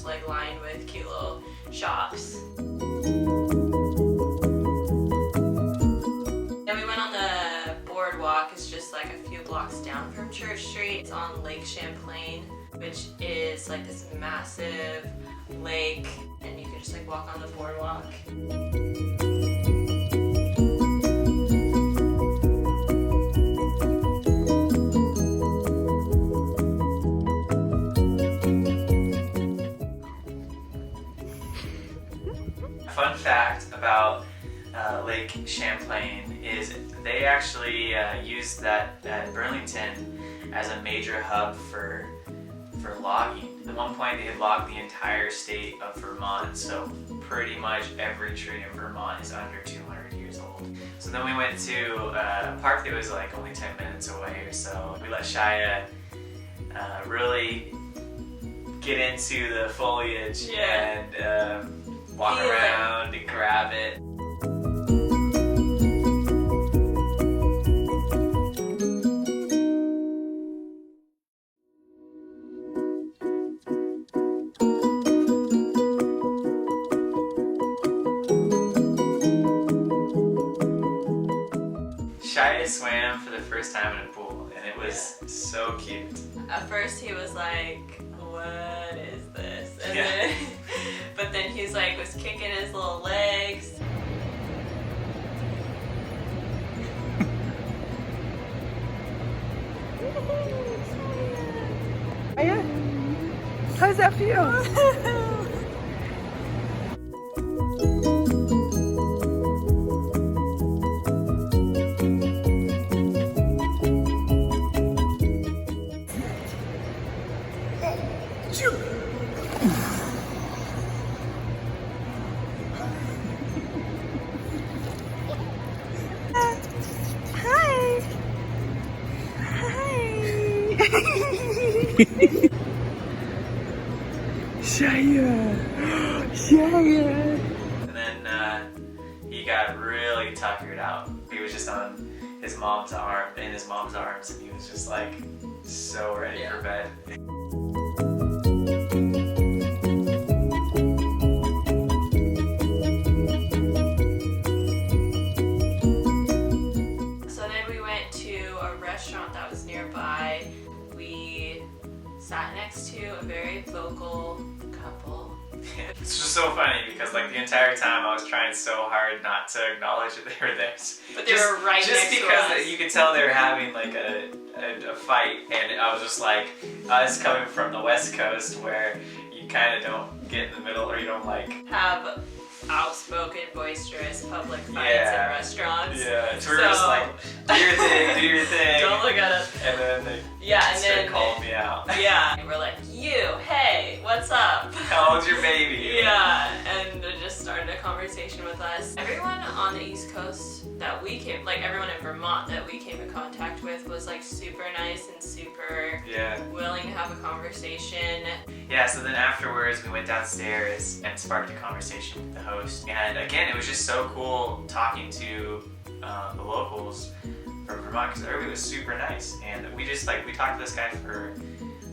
like lined with cute little shops. Then we went on the boardwalk. It's just like a few blocks down from Church Street. It's on Lake Champlain, which is like this massive lake, and you can just like walk on the boardwalk. Fun fact about Lake Champlain is they actually used that Burlington as a major hub for logging. At one point they had logged the entire state of Vermont, so pretty much every tree in Vermont is under 200 years old. So then we went to a park that was like only 10 minutes away or so. We let Shia really get into the foliage and walk around and grab it. Shia swam for the first time in a pool, and it was so cute. At first he was like, what is this? And then, but then he's like, was kicking his little legs. Oh yeah? How's that feel? Shia! And then he got really tuckered out. He was just on his mom's arms, and he was just like so ready for bed. So then we went to a restaurant that was nearby. We sat next to a very vocal couple. It's just so funny because like the entire time I was trying so hard not to acknowledge that they were there. But they were right next to us. Just because you could tell they were having like a fight, and I was just like, us coming from the West Coast where you kind of don't get in the middle, or you don't like have outspoken, boisterous public fights in restaurants. Yeah, so we were just like, do your thing. Don't look at us. And then they called me out. Yeah, and we're like, hey, what's up? How old's your baby? Yeah, and they just started a conversation with us. Everyone on the East Coast that we came, like everyone in Vermont that we came in contact with was like super nice and super willing to have a conversation. Yeah, so then afterwards we went downstairs and sparked a conversation with the host. And again, it was just so cool talking to the locals from Vermont because everybody was super nice. And we talked to this guy for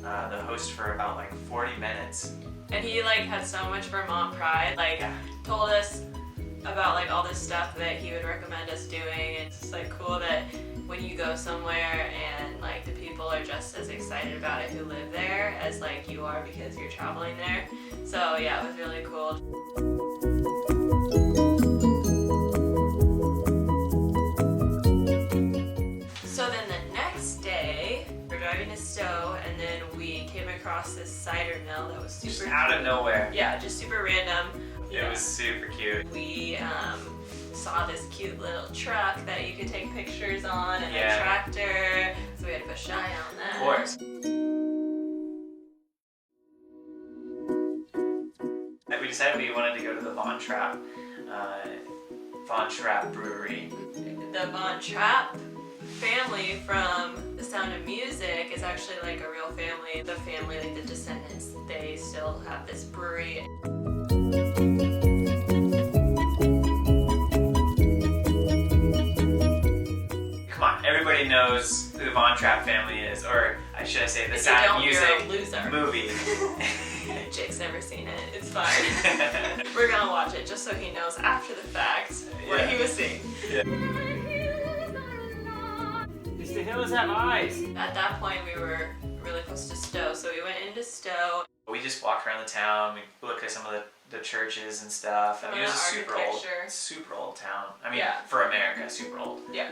the host for about like 40 minutes. And he like had so much Vermont pride, like told us about like all this stuff that he would recommend us doing. It's just like cool that when you go somewhere and like the people are just as excited about it who live there as like you are because you're traveling there. So yeah, it was really cool. So then the next day, we're driving to Stowe, and then we came across this cider mill that was super just out of nowhere. Yeah, just super random. It was super cute. We saw this cute little truck that you could take pictures on, and a tractor, so we had to put Shia on that. Of course. And we decided we wanted to go to the Trapp Brewery. The Trapp family from The Sound of Music is actually like a real family. The family, like the descendants, they still have this brewery. Come on, everybody knows who the Trapp family is, or should I say the Sound of Music movie. Jake's Jake's never seen it. It's fine. We're gonna watch it just so he knows after the fact what he was seeing. Yeah. The hills have eyes. At that point, we were really close to Stowe, so we went into Stowe. We just walked around the town. We looked at some of the churches and stuff. I mean, it was a super old town. I mean, for America, super old. Yeah.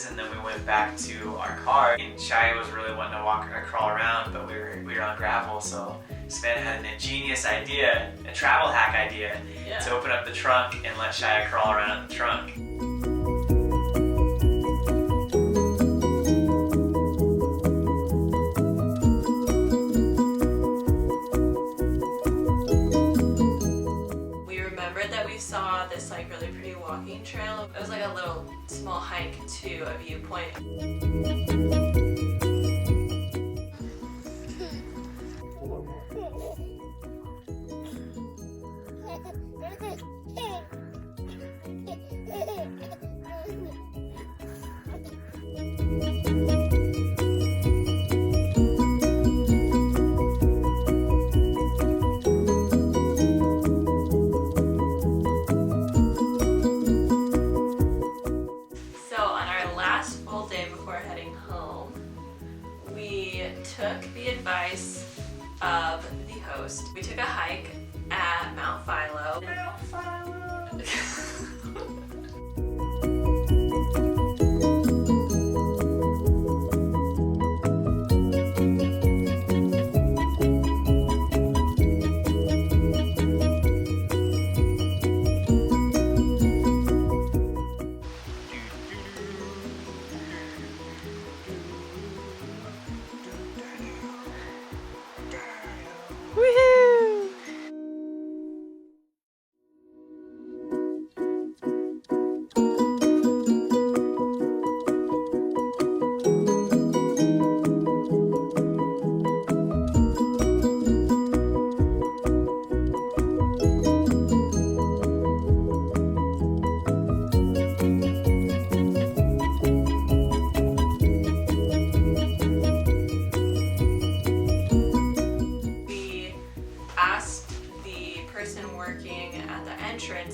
And then we went back to our car. And Shia was really wanting to walk or crawl around, but we were on gravel, so Sven had an ingenious idea, a travel hack idea, to open up the trunk and let Shia crawl around in the trunk. We remembered that we saw this like really pretty walking trail. It was like a little small hike to a viewpoint. Took the advice of the host. We took a hike at Mount Philo. Mount Philo!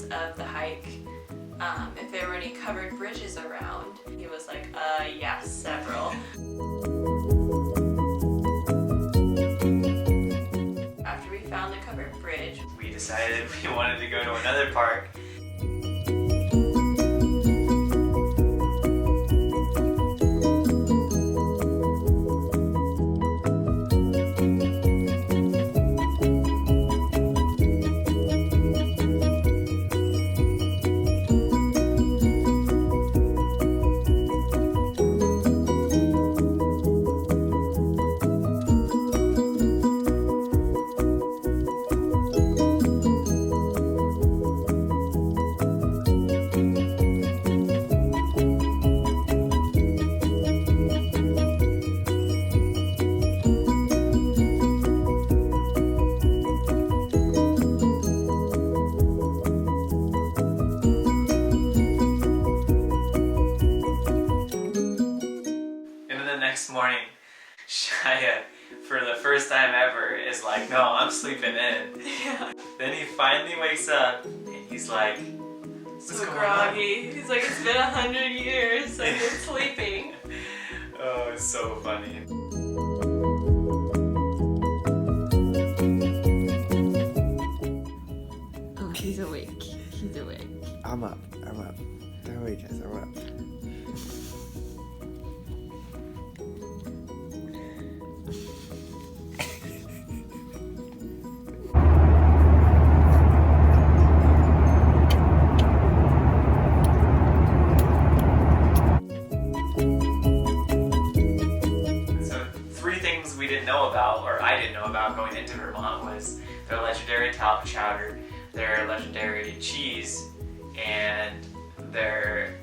Of the hike, if there were any covered bridges around. He was like, yeah, several. After we found the covered bridge, we decided we wanted to go to another park. Next morning, Shia, for the first time ever, is like, no, I'm sleeping in. Yeah. Then he finally wakes up and he's like, what's so going groggy. on? He's like, it's been 100 years, I've been sleeping. Oh, it's so funny. Oh, he's awake. He's awake. I'm up. Don't wake us, I'm up. We didn't know about, or I didn't know about going into Vermont, was their legendary top chowder, their legendary cheese, and their,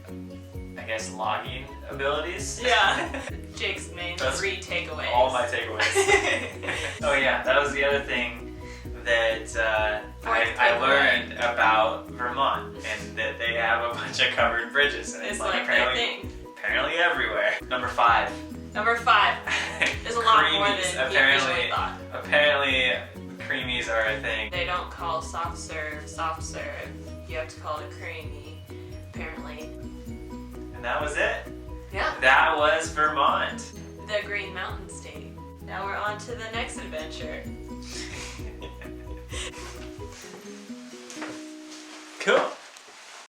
I guess, logging abilities. Yeah. Jake's main That's 3 takeaways. All my takeaways. Oh yeah, that was the other thing that I learned about Vermont and that they have a bunch of covered bridges. And It's like their thing. apparently everywhere. Number 5. Number 5 is a lot more than Creamies. you originally thought. Apparently, creamies are a thing. They don't call soft serve. You have to call it creamy, apparently. And that was it. Yeah. That was Vermont. The Green Mountain State. Now we're on to the next adventure. Cool.